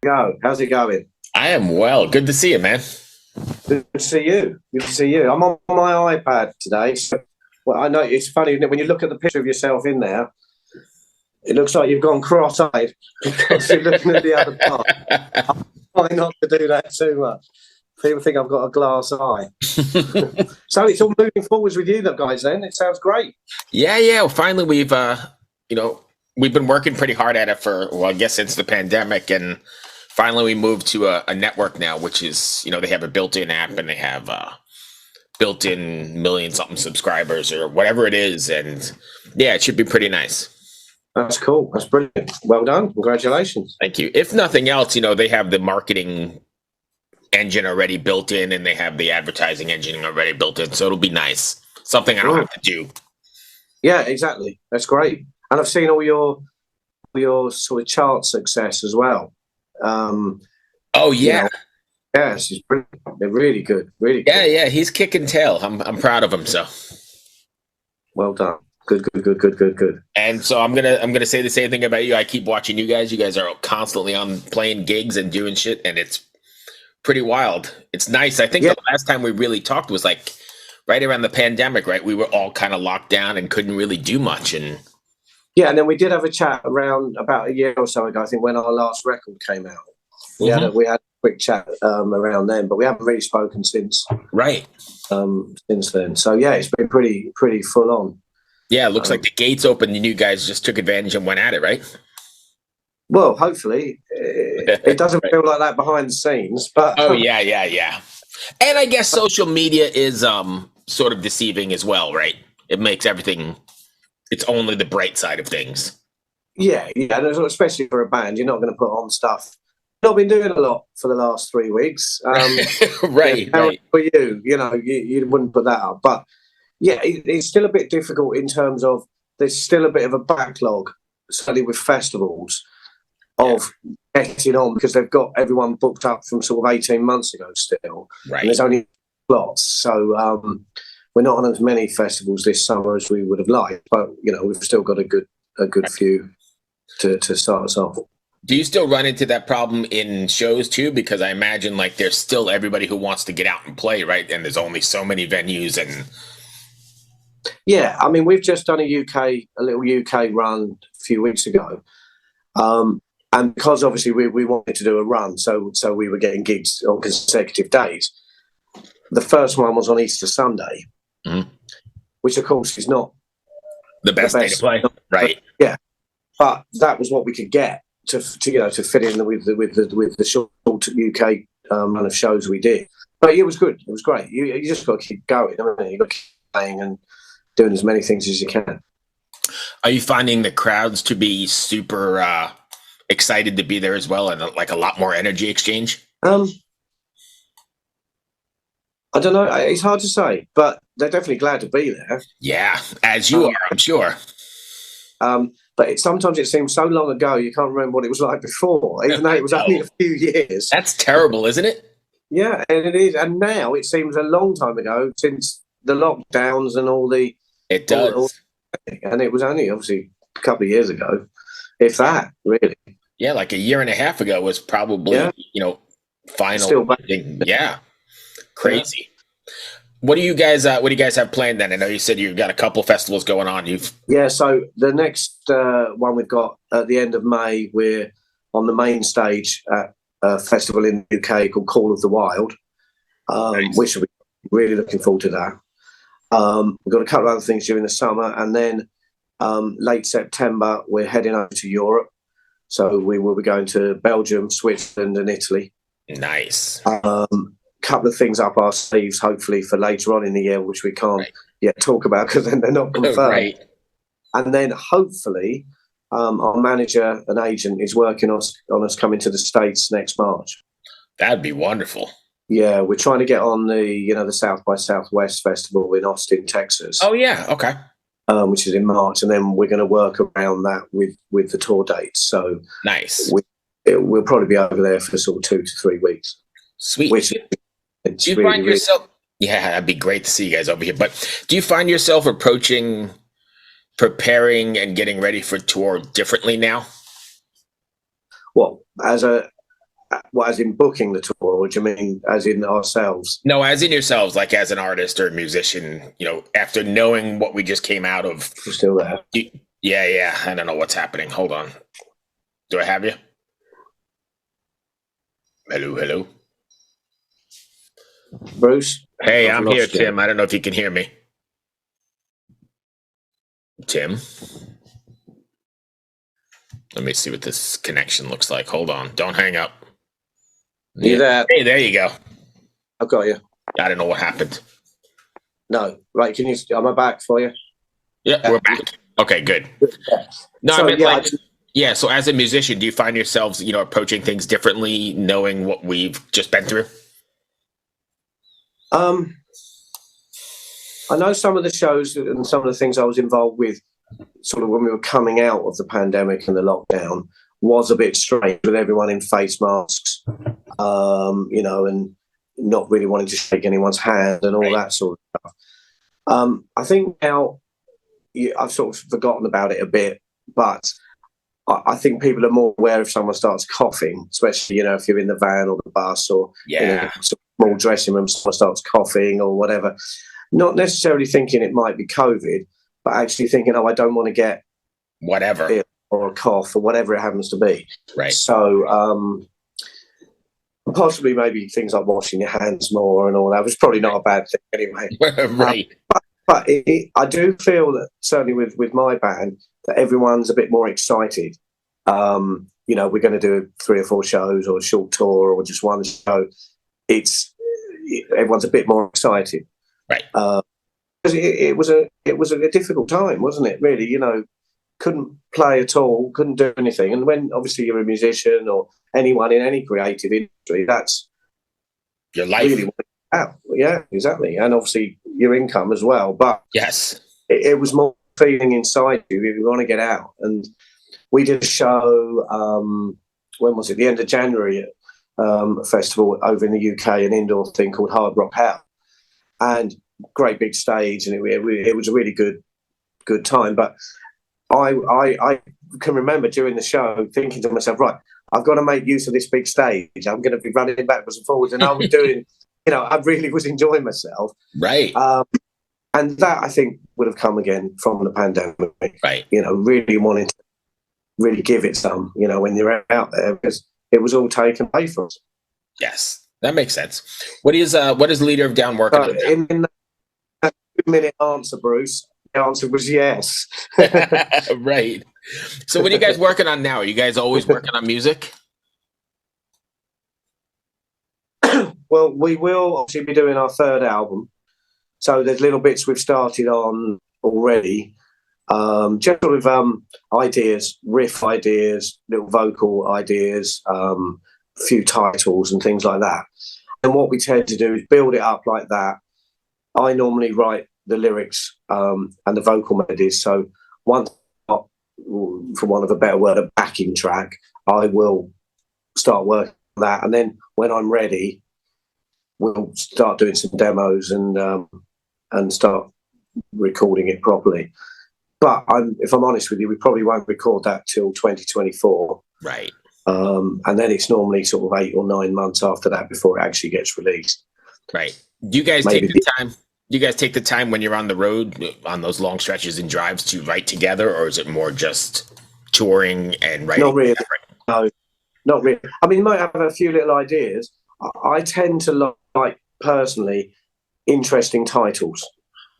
Go. How's it going? I am well. Good to see you, man. Good to see you. Good to see you. I'm on my iPad today. So, well, I know it's funny isn't it, when you look at the picture of yourself in there. It looks like you've gone cross-eyed because you're looking at the other part. I'm trying not to do that too much. People think I've got a glass eye. So it's all moving forwards with you, guys. Then it sounds great. Yeah. Well, finally, we've been working pretty hard at it for, well, I guess since the pandemic, and finally we moved to a network now, which is, they have a built-in app and they have built-in million something subscribers or whatever it is, and yeah, it should be pretty nice. That's cool. That's brilliant. Well done. Congratulations. Thank you. If nothing else, they have the marketing engine already built in and they have the advertising engine already built in. So it'll be nice. Something I don't have to do. Yeah, exactly. That's great. And I've seen all your sort of chart success as well. Oh, yeah. Yes, he's brilliant. They're really good. Really good. Yeah. He's kicking tail. I'm proud of him. So well done. Good. And so I'm gonna say the same thing about you. I keep watching you guys. You guys are constantly on playing gigs and doing shit, and it's pretty wild. It's nice. I think the last time we really talked was like right around the pandemic, right? We were all kind of locked down and couldn't really do much. And and then we did have a chat around about a year or so ago, I think, when our last record came out. We had a quick chat around then, but we haven't really spoken since. Right. Since then. So yeah, it's been pretty full on. Yeah, it looks like the gates opened and you guys just took advantage and went at it, right? Well, hopefully. It doesn't feel like that behind the scenes, but... Oh, yeah. And I guess social media is sort of deceiving as well, right? It makes everything... It's only the bright side of things. Yeah, especially for a band. You're not going to put on stuff. I've not been doing a lot for the last 3 weeks. Right. For you, you wouldn't put that up, but... Yeah, it's still a bit difficult in terms of there's still a bit of a backlog, certainly with festivals, of getting on because they've got everyone booked up from sort of 18 months ago still. Right. And there's only slots. So we're not on as many festivals this summer as we would have liked, but, we've still got a good few to start us off. Do you still run into that problem in shows too? Because I imagine like there's still everybody who wants to get out and play, right? And there's only so many venues and... Yeah, I mean, we've just done a little UK run a few weeks ago, and because obviously we wanted to do a run, so we were getting gigs on consecutive days. The first one was on Easter Sunday, which of course is not the best day to play, right? Yeah, but that was what we could get to fit in with the short UK run of shows we did. But it was good. It was great. You just got to keep going. I mean, you got to keep playing and doing as many things as you can. Are you finding the crowds to be super excited to be there as well, and like a lot more energy exchange? I don't know. It's hard to say, but they're definitely glad to be there. Yeah, as you are, I'm sure. But sometimes it seems so long ago you can't remember what it was like before, even though it was only a few years. That's terrible, isn't it? Yeah, and it is. And now it seems a long time ago since the lockdowns and all the... It does. And it was only obviously a couple of years ago, if that, really. Yeah, like a year and a half ago was probably, final. Still back. Yeah. Crazy. Yeah. What do you guys have planned then? I know you said you've got a couple festivals going on. So the next one we've got at the end of May, we're on the main stage at a festival in the UK called Call of the Wild, nice. Which we'll be really looking forward to that. We've got a couple of other things during the summer, and then late September we're heading over to Europe. So we will be going to Belgium, Switzerland, and Italy. Nice. Couple of things up our sleeves, hopefully for later on in the year, which we can't yet talk about because then they're not confirmed. Right. And then hopefully our manager and agent is working on us coming to the States next March. That'd be wonderful. Yeah, we're trying to get on the South by Southwest Festival in Austin, Texas. Oh yeah, okay. Which is in March, and then we're going to work around that with the tour dates. So nice. We'll probably be over there for sort of 2 to 3 weeks. Sweet. Do you find yourself? Yeah, that'd be great to see you guys over here. But do you find yourself preparing, and getting ready for tour differently now? Well, as a What, as in booking the tour, or do you mean as in ourselves? No, as in yourselves, like as an artist or a musician, after knowing what we just came out of. We're still there. Yeah. I don't know what's happening. Hold on. Do I have you? Hello. Bruce? Hey, I'm here, Tim. I don't know if you can hear me. Tim? Let me see what this connection looks like. Hold on. Don't hang up. You there? Hey, there you go. I've got you. I don't know what happened. No. Right, am I back for you? Yeah, we're back. Okay, good. No, so, so as a musician, do you find yourselves, approaching things differently, knowing what we've just been through? I know some of the shows and some of the things I was involved with sort of when we were coming out of the pandemic and the lockdown was a bit strange, with everyone in face masks, and not really wanting to shake anyone's hand and all that sort of stuff. I think now I've sort of forgotten about it a bit, but I think people are more aware if someone starts coughing, especially, if you're in the van or the bus or in a small dressing room, someone starts coughing or whatever. Not necessarily thinking it might be COVID, but actually thinking, I don't want to get whatever or a cough or whatever it happens to be. Right. So possibly maybe things like washing your hands more and all that was probably not a bad thing anyway. Right. But I do feel that certainly with my band that everyone's a bit more excited. We're going to do 3 or 4 shows or a short tour or just one show. Everyone's a bit more excited. Right. Because it was a difficult time, wasn't it? Really, couldn't play at all, couldn't do anything. And when obviously you're a musician or anyone in any creative industry, that's your life. Really out. Yeah, exactly. And obviously your income as well. But yes, it was more feeling inside you. You want to get out. And we did a show. When was it? The end of January. A festival over in the UK, an indoor thing called Hard Rock House. And great big stage, and it was a really good time. But I can remember during the show thinking to myself, right, I've got to make use of this big stage. I'm going to be running backwards and forwards, and I was doing, I really was enjoying myself. Right. And that I think would have come again from the pandemic. Right. Really wanting to really give it some, when you're out there, because it was all taken away from us. Yes. That makes sense. What is Leader of Down working on? In that 2-minute answer, Bruce, the answer was yes. Right. So what are you guys working on now? Are you guys always working on music? Well, we will obviously be doing our 3rd album. So there's little bits we've started on already. Just sort of ideas, riff ideas, little vocal ideas, few titles and things like that. And what we tend to do is build it up like that. I normally write the lyrics and the vocal melodies. So once, for want of a better word, a backing track, I will start working on that. And then when I'm ready, we'll start doing some demos and start recording it properly. But if I'm honest with you, we probably won't record that till 2024. Right. And then it's normally sort of 8 or 9 months after that before it actually gets released. Right. Do you guys take the time? Do you guys take the time when you're on the road on those long stretches and drives to write together, or is it more just touring and writing? Not really. No, not really. I mean, you might have a few little ideas. I tend to like personally interesting titles.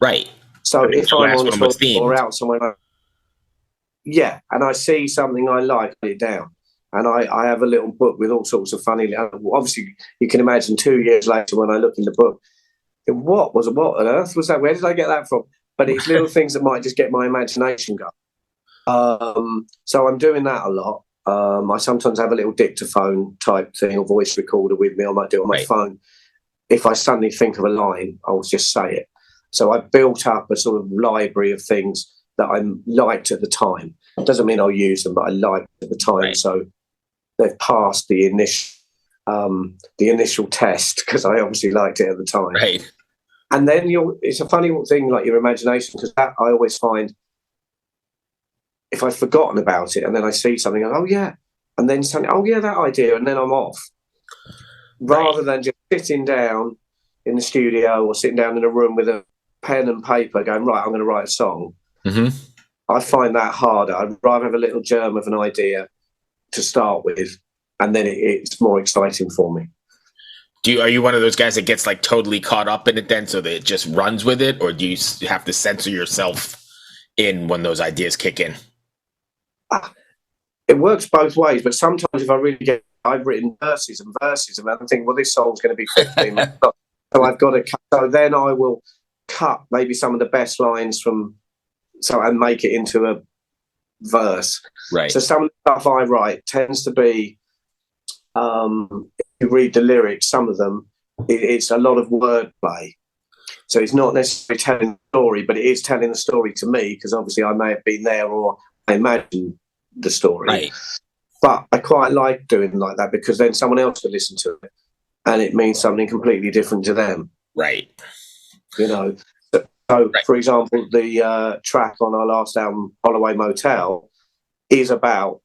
Right. So if I'm on tour or out somewhere, and I see something I like, I write it down. And I have a little book with all sorts of funny. Obviously, you can imagine 2 years later when I look in the book, what on earth was that? Where did I get that from? But it's little things that might just get my imagination going. So I'm doing that a lot. I sometimes have a little dictaphone type thing or voice recorder with me. I might do it on my phone. If I suddenly think of a line, I'll just say it. So I built up a sort of library of things that I liked at the time. It doesn't mean I'll use them, but I liked at the time. Right. So they've passed the initial test because I obviously liked it at the time. Right. And then it's a funny thing, like your imagination, because that I always find if I've forgotten about it and then I see something, oh yeah, and then something, oh yeah, that idea, and then I'm off. rather than just sitting down in the studio or sitting down in a room with a pen and paper going, right, I'm going to write a song. Mm-hmm. I find that harder. I'd rather have a little germ of an idea to start with, and then it's more exciting for me. Are you one of those guys that gets like totally caught up in it then, so that it just runs with it, or do you have to censor yourself in when those ideas kick in? It works both ways, but sometimes if I really get, I've written verses and I think, well, this song's going to be 15 minutes, so I've got to cut. So then I will cut maybe some of the best lines and make it into a verse. Right. So some of the stuff I write tends to be, if you read the lyrics, some of them, it's a lot of wordplay. So it's not necessarily telling the story, but it is telling the story to me, because obviously I may have been there or I imagine the story. Right. But I quite like doing like that, because then someone else will listen to it and it means something completely different to them. Right. You know, so right. For example, the track on our last album, Holloway Motel, is about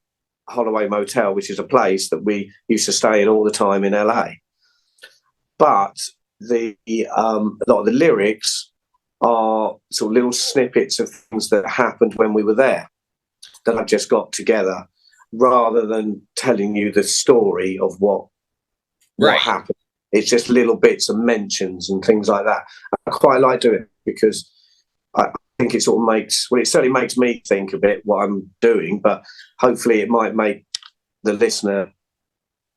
Holloway Motel, which is a place that we used to stay in all the time in LA. But a lot of the lyrics are sort of little snippets of things that happened when we were there that I've just got together, rather than telling you the story of what happened. It's just little bits and mentions and things like that. I quite like doing it, because I think it sort of it certainly makes me think a bit what I'm doing, but hopefully it might make the listener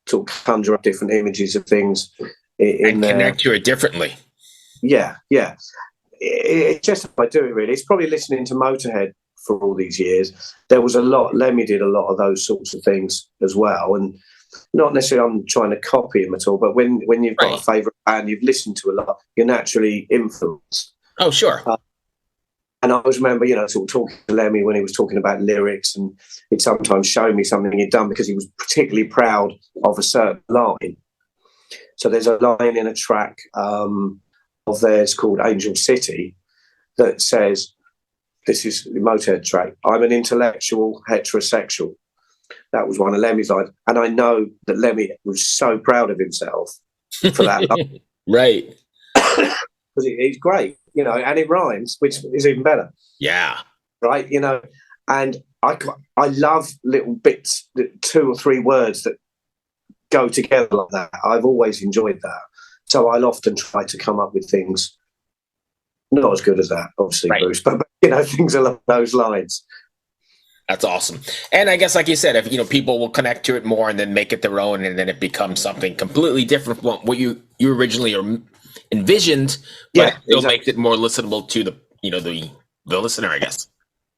sort of conjure up different images of things and connect to it differently. Yeah. It's just if I do it, really. It's probably listening to Motorhead for all these years. There was a lot, Lemmy did a lot of those sorts of things as well, and not necessarily I'm trying to copy him at all, but when you've got a favourite band you've listened to a lot, you're naturally influenced. Oh, sure. And I always remember, sort of talking to Lemmy when he was talking about lyrics, and he'd sometimes show me something he'd done because he was particularly proud of a certain line. So there's a line in a track of theirs called Angel City that says, this is the Motorhead track, I'm an intellectual heterosexual. That was one of Lemmy's lines. And I know that Lemmy was so proud of himself for that line. Right. Because it's great, and it rhymes, which is even better. Yeah. Right, and I love little bits, 2 or 3 words that go together like that. I've always enjoyed that. So I'll often try to come up with things, not as good as that, obviously, right, Bruce, but things along those lines. That's awesome. And I guess, like you said, if people will connect to it more and then make it their own, and then it becomes something completely different from what you originally envisioned, but it'll make it more listenable to the listener, I guess.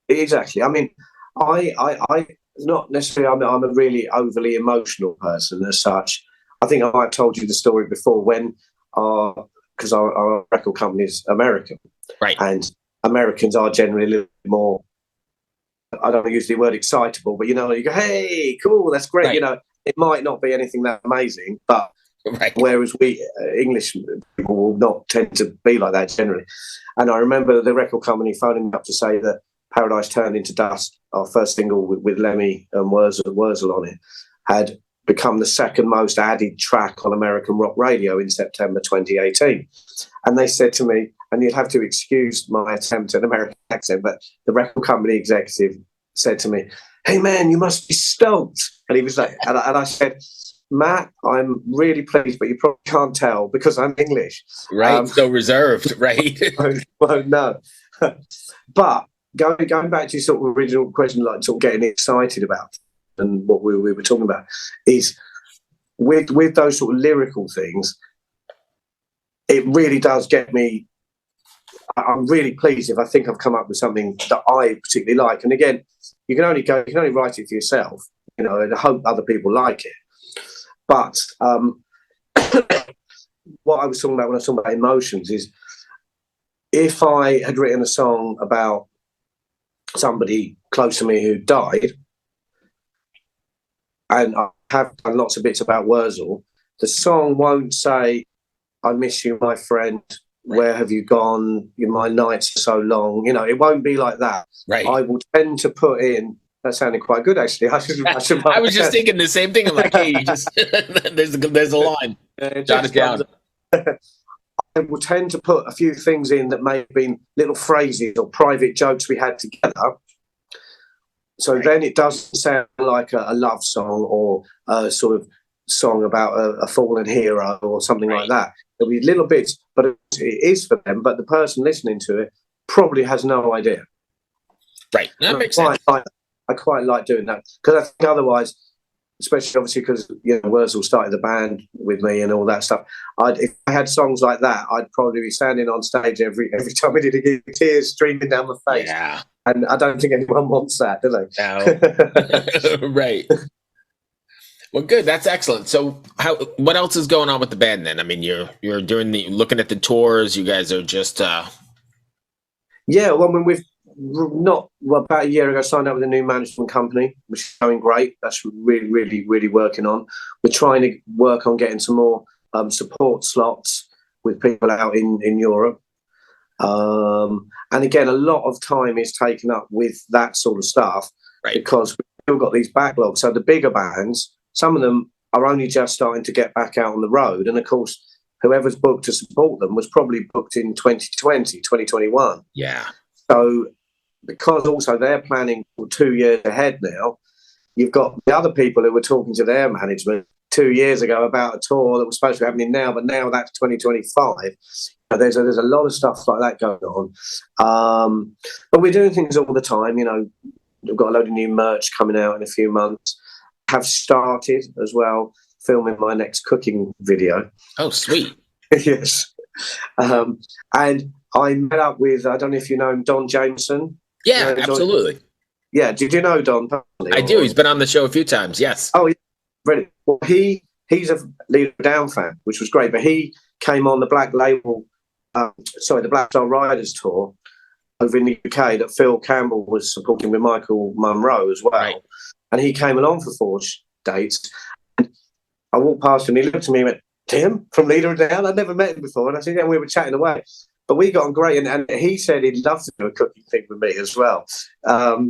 Exactly. I mean, I not necessarily. I'm a really overly emotional person as such. I think I might have told you the story before, when because our record company is American, right? And Americans are generally a little bit more, I don't use the word excitable, but you go, hey, cool, that's great. Right. It might not be anything that amazing, but whereas we English people will not tend to be like that generally. And I remember the record company phoning up to say that Paradise Turned Into Dust, our first single with Lemmy and Wurzel on it, had become the second most added track on American rock radio in September 2018. And they said to me, and you'd have to excuse my attempt at an American accent, but the record company executive said to me, hey man, you must be stoked. And he was like, and I said, Matt, I'm really pleased, but you probably can't tell because I'm English. Right, so reserved, right? Well, no. But going back to your sort of original question, like sort of getting excited about and what we were talking about, is with those sort of lyrical things, it really does get me. I'm really pleased if I think I've come up with something that I particularly like. And again, you can only write it for yourself, and I hope other people like it. But what I was talking about when I was talking about emotions is, if I had written a song about somebody close to me who died, and I have done lots of bits about Wurzel, the song won't say, I miss you, my friend, where have you gone, my nights are so long. It won't be like that. Right. I will tend to put in That sounded quite good, actually. I should I was just thinking the same thing. I'm like, hey, you just there's a line. Jot it down. I will tend to put a few things in that may have been little phrases or private jokes we had together. So then it doesn't sound like a love song or a sort of song about a fallen hero or something like that. There'll be little bits, but it is for them. But the person listening to it probably has no idea. Right. That makes sense. I quite like doing that because I think otherwise, especially obviously because Wurzel started the band with me and all that stuff. If I had songs like that, I'd probably be standing on stage every time we did a gig, tears streaming down my face. Yeah. And I don't think anyone wants that, do they? No. Right. Well, good. That's excellent. So, what else is going on with the band then? I mean, you're doing looking at the tours. You guys are just. Yeah. Well, when we've about a year ago signed up with a new management company, which is going great. That's really, really, really working on. We're trying to work on getting some more support slots with people out in Europe. And again, a lot of time is taken up with that sort of stuff because we've still got these backlogs. So the bigger bands, some of them are only just starting to get back out on the road. And of course, whoever's booked to support them was probably booked in 2020, 2021. Yeah. So because also they're planning for 2 years ahead now, you've got the other people who were talking to their management 2 years ago about a tour that was supposed to be happening now, but now that's 2025. There's a lot of stuff like that going on. But we're doing things all the time. We've got a load of new merch coming out in a few months. Have started as well filming my next cooking video. Oh, sweet. Yes. And I met up with, I don't know if you know him, Don Jamieson. Yeah, absolutely. Yeah, did you know Don? I do. He's been on the show a few times, yes. Oh, yeah. Brilliant. Well, he's a Leader Down fan, which was great, but he came on the Black Label, the Black Star Riders tour over in the UK that Phil Campbell was supporting with Michael Monroe as well. Right. And he came along for 4 dates. And I walked past him, he looked at me and went, Tim from Leader Down? I'd never met him before. And I said, yeah, we were chatting away. But we got on great, and he said he'd love to do a cooking thing with me as well.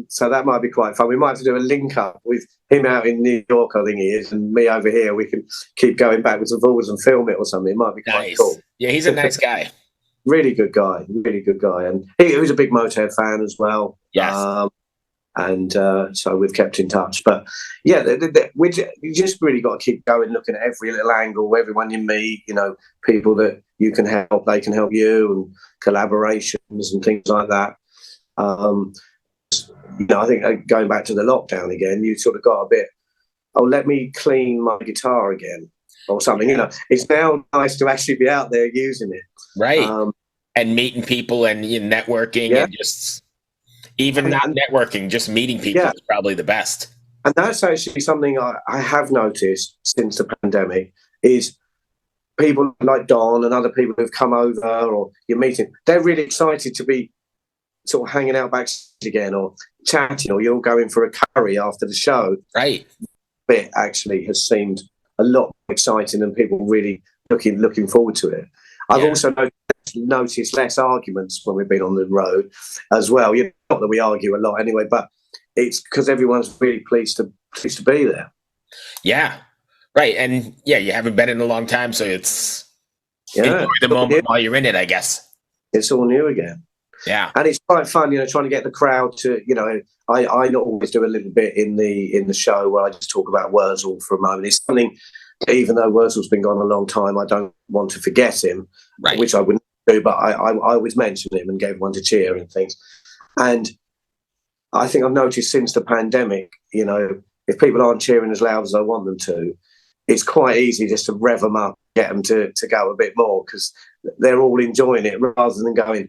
So that might be quite fun. We might have to do a link up with him out in New York, I think he is, and me over here. We can keep going backwards and forwards and film it or something. It might be quite cool. Yeah, he's a nice guy. Really good guy, and he was a big Motorhead fan as well. Yes. So we've kept in touch. But yeah, you just really got to keep going, looking at every little angle, everyone you meet, people that you can help, they can help you, and collaborations and things like that. I think going back to the lockdown again, you sort of got a bit, let me clean my guitar again or something. It's now nice to actually be out there using it. Right. And meeting people and networking and just... Even not networking, just meeting people is probably the best. And that's actually something I have noticed since the pandemic is people like Don and other people who've come over or you're meeting, they're really excited to be sort of hanging out backstage again or chatting, or you're going for a curry after the show. Right. It actually has seemed a lot more exciting and people really looking forward to it. I've also noticed less arguments when we've been on the road as well. Not that we argue a lot anyway, but it's because everyone's really pleased to be there. Yeah, right. And you haven't been in a long time, so it's enjoy the moment while you're in it, I guess. It's all new again. Yeah, and it's quite fun, trying to get the crowd to, I not always do a little bit in the show where I just talk about Wurzel for a moment. It's something, even though Wurzel's been gone a long time, I don't want to forget him, which I wouldn't do, but I always mention him and get everyone to cheer and things. And I think I've noticed since the pandemic, if people aren't cheering as loud as I want them to, it's quite easy just to rev them up, get them to go a bit more because they're all enjoying it rather than going,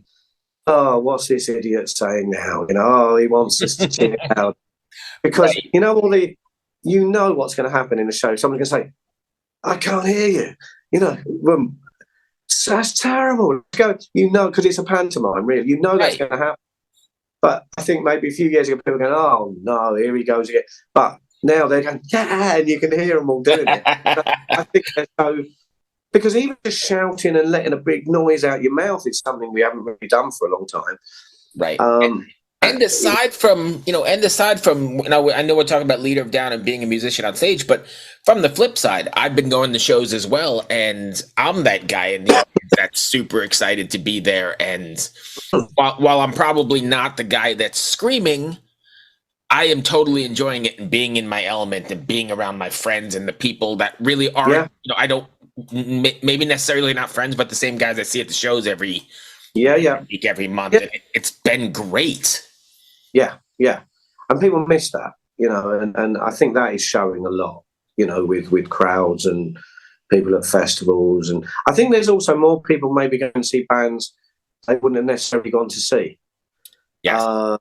oh, what's this idiot saying now? He wants us to cheer out. Because what's going to happen in the show. Someone's going to say, I can't hear you. That's terrible. Because it's a pantomime, really. That's going to happen. But I think maybe a few years ago, people were going, oh, no, here he goes again. But now they're going, yeah, and you can hear them all doing it. I think they're so... Because even just shouting and letting a big noise out your mouth is something we haven't really done for a long time. Right. And aside from, I know we're talking about Leader of Down and being a musician on stage, but from the flip side, I've been going to shows as well, and I'm that guy in the audience that's super excited to be there. And while I'm probably not the guy that's screaming, I am totally enjoying it and being in my element and being around my friends and the people that really aren't, I don't, maybe necessarily not friends, but the same guys I see at the shows every week, every month. And it's been great. Yeah. And people miss that, and I think that is showing a lot, with crowds and people at festivals. And I think there's also more people maybe going to see bands they wouldn't have necessarily gone to see. Yes.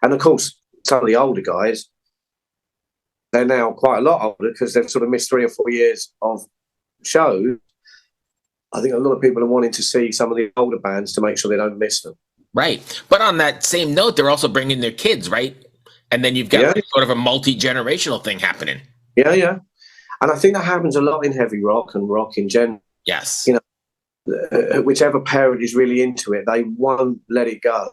And of course, some of the older guys, they're now quite a lot older because they've sort of missed 3 or 4 years of shows. I think a lot of people are wanting to see some of the older bands to make sure they don't miss them. Right. But on that same note, they're also bringing their kids, right? And then you've got sort of a multi-generational thing happening. Yeah. And I think that happens a lot in heavy rock and rock in general. Yes. Whichever parent is really into it, they won't let it go.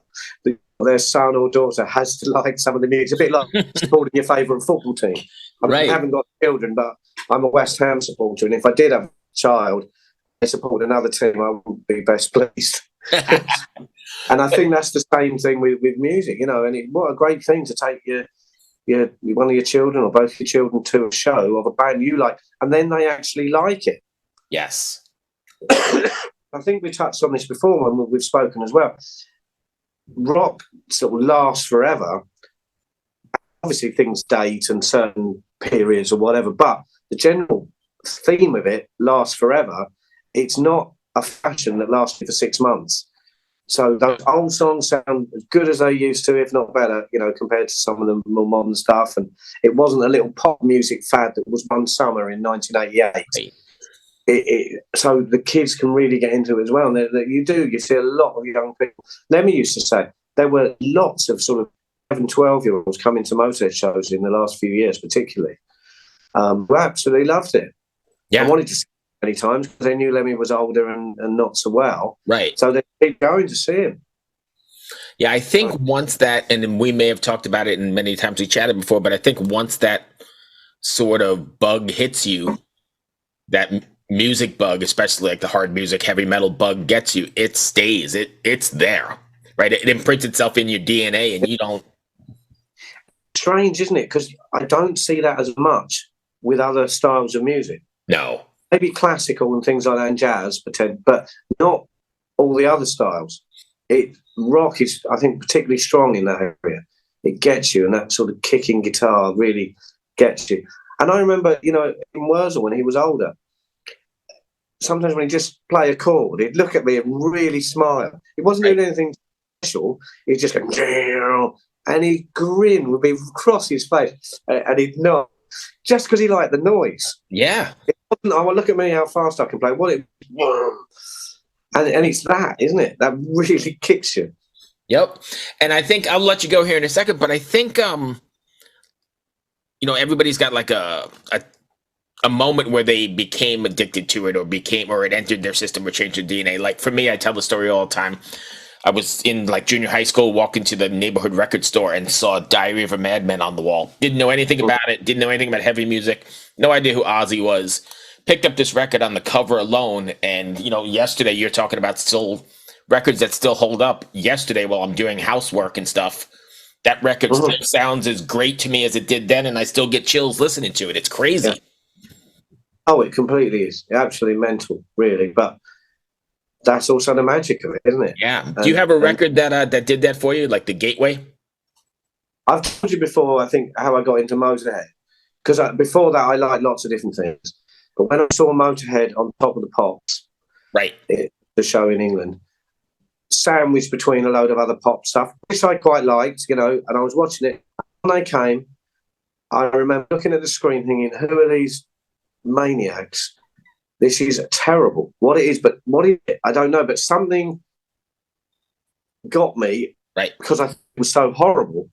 Their son or daughter has to like some of the music. It's a bit like supporting your favourite football team. I haven't got children, but I'm a West Ham supporter. And if I did have a child, I support another team, I wouldn't be best pleased. And I think that's the same thing with music, and what a great thing to take your one of your children or both your children to a show of a band you like, and then they actually like it. Yes. I think we touched on this before when we've spoken as well. Rock sort of lasts forever. Obviously things date and certain periods or whatever, but the general theme of it lasts forever. It's not a fashion that lasted for 6 months. So those old songs sound as good as they used to, if not better, compared to some of the more modern stuff. And it wasn't a little pop music fad that was one summer in 1988. So the kids can really get into it as well. And you see a lot of young people. Lemmy used to say there were lots of sort of 11, 12-year-olds coming to Motorhead shows in the last few years, particularly. Who absolutely loved it. Yeah. I wanted to see many times because they knew Lemmy was older and not so well. Right. So they keep going to see him. Yeah, I think once that, and we may have talked about it and many times we chatted before, but I think once that sort of bug hits you, that music bug, especially like the hard music, heavy metal bug gets you, it stays. It's there, right? It imprints itself in your DNA and you don't. Strange, isn't it? Because I don't see that as much with other styles of music. No. Maybe classical and things like that and jazz, but not all the other styles. Rock is, I think, particularly strong in that area. It gets you, and that sort of kicking guitar really gets you. And I remember, in Wurzel when he was older, sometimes when he'd just play a chord, he'd look at me and really smile. It wasn't doing anything special. He'd just go, and he'd grin would be across his face, and he'd nod, just because he liked the noise. Yeah. I will look at me how fast I can play. And it's that, isn't it? That really kicks you. Yep. And I think I'll let you go here in a second, but I think everybody's got like a moment where they became addicted to it or it entered their system or changed their DNA. Like for me, I tell the story all the time. I was in like junior high school, walking to the neighborhood record store and saw Diary of a Madman on the wall. Didn't know anything about it. Didn't know anything about heavy music. No idea who Ozzy was. Picked up this record on the cover alone. And, yesterday you're talking about still records that still hold up. Yesterday, while I'm doing housework and stuff, that record still sounds as great to me as it did then. And I still get chills listening to it. It's crazy. Yeah. Oh, it completely is. Absolutely mental, really. But that's also the magic of it, isn't it? Yeah. Do you have a record that did that for you, like The Gateway? I've told you before, I think, how I got into Motorhead. Because before that, I liked lots of different things. But when I saw Motorhead on Top of the Pops, right, the show in England, sandwiched between a load of other pop stuff, which I quite liked, and I was watching it. When they came, I remember looking at the screen thinking, who are these maniacs? This is terrible. What it is, but what is it? I don't know. But something got me, right? Because I thought it was so horrible.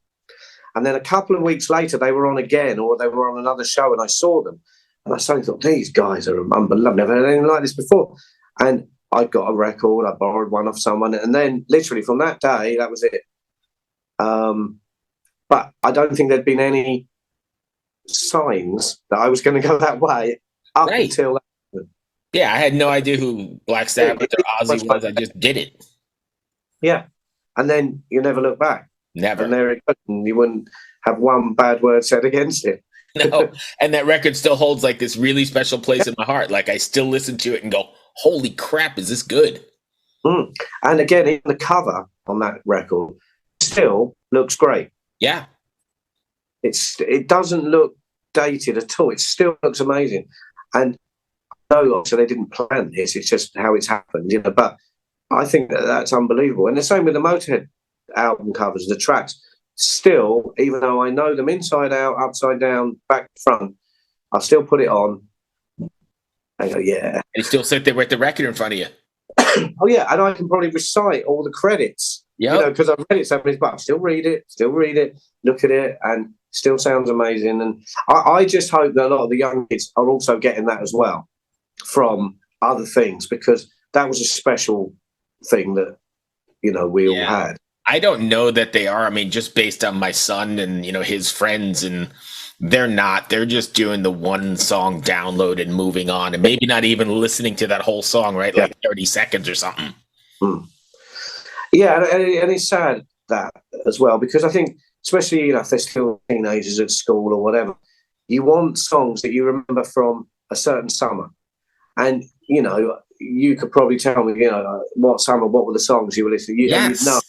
And then a couple of weeks later, they were on again, or they were on another show, and I saw them. And I suddenly thought, these guys are unbelievable. I've never heard anything like this before. And I got a record. I borrowed one off someone. And then literally from that day, that was it. But I don't think there'd been any signs that I was going to go that way up Right. until that. Yeah, I had no idea who Black Sabbath or Ozzy was. I just did it. Yeah. And then you never look back. Never. And there it goes. And you wouldn't have one bad word said against it. No. And that record still holds like this really special place in my heart. Like I still listen to it and go, holy crap, is this good? Mm. And again, even the cover on that record still looks great. Yeah. It doesn't look dated at all. It still looks amazing. And no, so they didn't plan this. It's just how it's happened, you know. But I think that's unbelievable. And the same with the Motorhead album covers, the tracks. Still, even though I know them inside out, upside down, back to front, I still put it on. I go, yeah. And you still sit there with the record in front of you. Oh yeah, and I can probably recite all the credits. Yeah. You know, because I've read it so many, but I still read it, look at it, and still sounds amazing. And I just hope that a lot of the young kids are also getting that as well from other things, because that was a special thing that, you know, we all had. I don't know that they are. I mean, just based on my son and, you know, his friends, and they're not. They're just doing the one song download and moving on, and maybe not even listening to that whole song, right? Like 30 seconds or something. Mm. Yeah, and it's sad that as well, because I think, especially, you know, if they're still teenagers at school or whatever, you want songs that you remember from a certain summer. And, you know, you could probably tell me, you know, what summer, what were the songs you were listening to? Yes. And you'd know.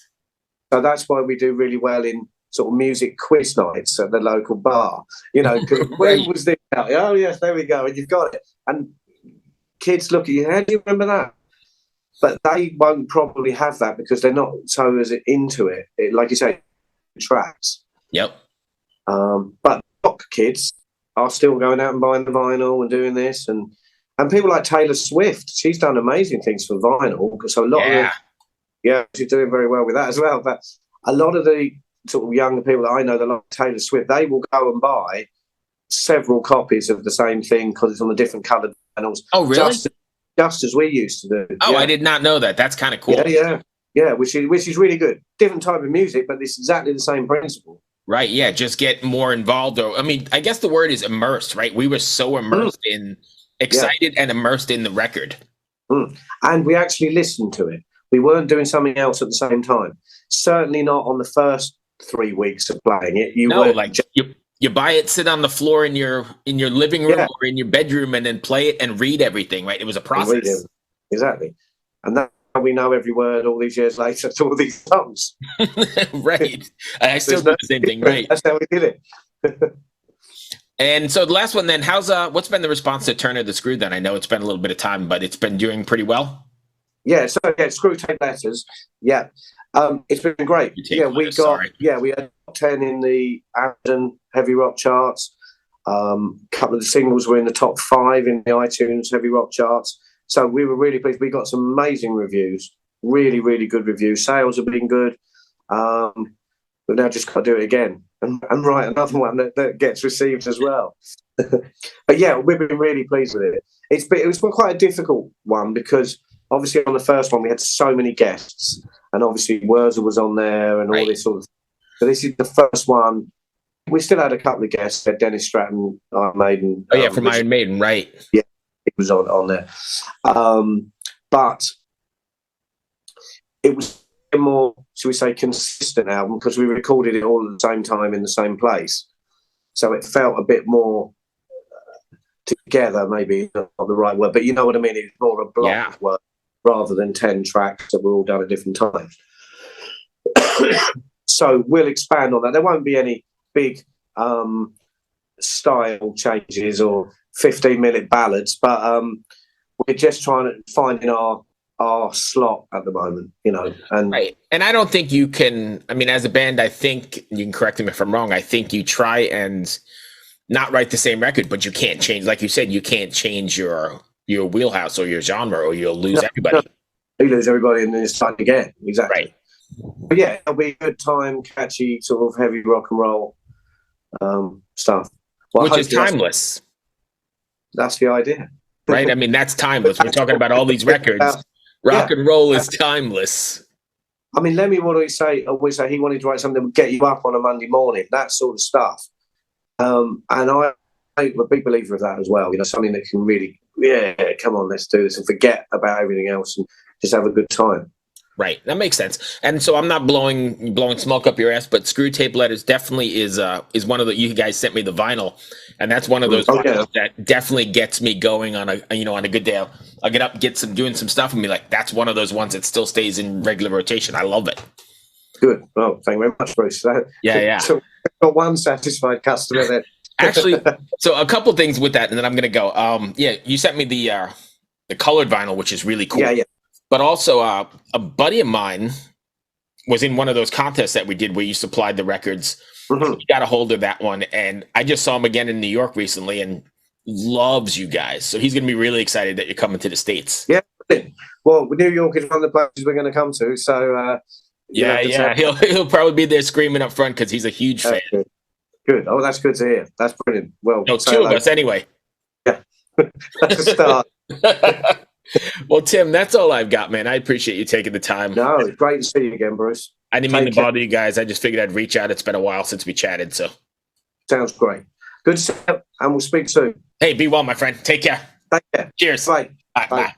So that's why we do really well in sort of music quiz nights at the local bar, you know, because when was this out? Oh, yes, there we go. And you've got it. And kids look at you, how do you remember that? But they won't probably have that because they're not so as into it. Like you say, tracks. Yep. But rock kids are still going out and buying the vinyl and doing this. And people like Taylor Swift, she's done amazing things for vinyl. So a lot of she's doing very well with that as well. But a lot of the sort of younger people that I know that like Taylor Swift, they will go and buy several copies of the same thing because it's on the different coloured vinyls. Oh, really? Just as we used to do. Oh, I did not know that. That's kind of cool. Yeah, which is really good. Different type of music, but it's exactly the same principle. Right, yeah, just get more involved. Or I mean, I guess the word is immersed, right? We were so immersed excited and immersed in the record. And we actually listened to it. We weren't doing something else at the same time. Certainly not on the first 3 weeks of playing it. You buy it, sit on the floor in your living room or in your bedroom, and then play it and read everything. Right, it was a process. Exactly, and that's how we know every word all these years later to all these songs. Right, I still do the same thing. Right, that's how we did it. And so the last one, then, what's been the response to Turn of the Screw? Then I know it's been a little bit of time, but it's been doing pretty well. Yeah, so Screw Tape Letters. Yeah, it's been great. We had 10 in the Amazon heavy rock charts. A couple of the singles were in the top 5 in the iTunes heavy rock charts. So we were really pleased. We got some amazing reviews, really, really good reviews. Sales have been good. We've now just got to do it again and write another one that gets received as well. But yeah, we've been really pleased with it. It was quite a difficult one because obviously on the first one we had so many guests, and obviously Wurzel was on there and all this sort of. So this is the first one. We still had a couple of guests. We had Dennis Stratton, Iron Maiden. From Iron Maiden, right? Yeah, it was on there. But it was a more, shall we say, consistent album because we recorded it all at the same time in the same place. So it felt a bit more together, maybe not the right word, but you know what I mean. It's more a block of work rather than 10 tracks that were all done at different times. So we'll expand on that. There won't be any big style changes or 15-minute ballads, but we're just trying to find our slot at the moment, you know. And and I don't think you can. I mean, as a band, I think you can correct me if I'm wrong. I think you try and not write the same record, but you can't change. Like you said, you can't change your wheelhouse or your genre, or you'll lose everybody. You lose everybody, and then it's starting again. Exactly. Right. But yeah, it'll be a good time, catchy, sort of heavy rock and roll stuff. Well, which is timeless. That's the idea. Right? I mean, that's timeless. We're talking about all these records. Rock and roll is timeless. I mean, Lemmy would always say he wanted to write something that would get you up on a Monday morning, that sort of stuff. And I'm a big believer of that as well. Something that can really, come on, let's do this and forget about everything else and just have a good time. Right, that makes sense. And so I'm not blowing smoke up your ass, but Screw Tape Letters definitely is one of the, you guys sent me the vinyl, and that's one of those vinyls that definitely gets me going on a good day. I'll get up, doing some stuff, and be like, that's one of those ones that still stays in regular rotation. I love it. Good. Well, thank you very much, Bruce. Yeah. So got one satisfied customer then. Actually, so a couple things with that, and then I'm gonna go. You sent me the colored vinyl, which is really cool. Yeah. But also, a buddy of mine was in one of those contests that we did where you supplied the records. Mm-hmm. He got a hold of that one, and I just saw him again in New York recently, and loves you guys. So he's going to be really excited that you're coming to the States. Yeah. Well, New York is one of the places we're going to come to. So yeah, he'll probably be there screaming up front because he's a huge fan. Good. Oh, that's good to hear. That's brilliant. Well, no, two of us anyway. Yeah, that's a start. Well, Tim, that's all I've got, man. I appreciate you taking the time. No, it's great to see you again, Bruce. I didn't mean to bother you guys. I just figured I'd reach out. It's been a while since we chatted, so. Sounds great. Good to see you, and we'll speak soon. Hey, be well, my friend. Take care. Take care. Cheers. Bye. Bye.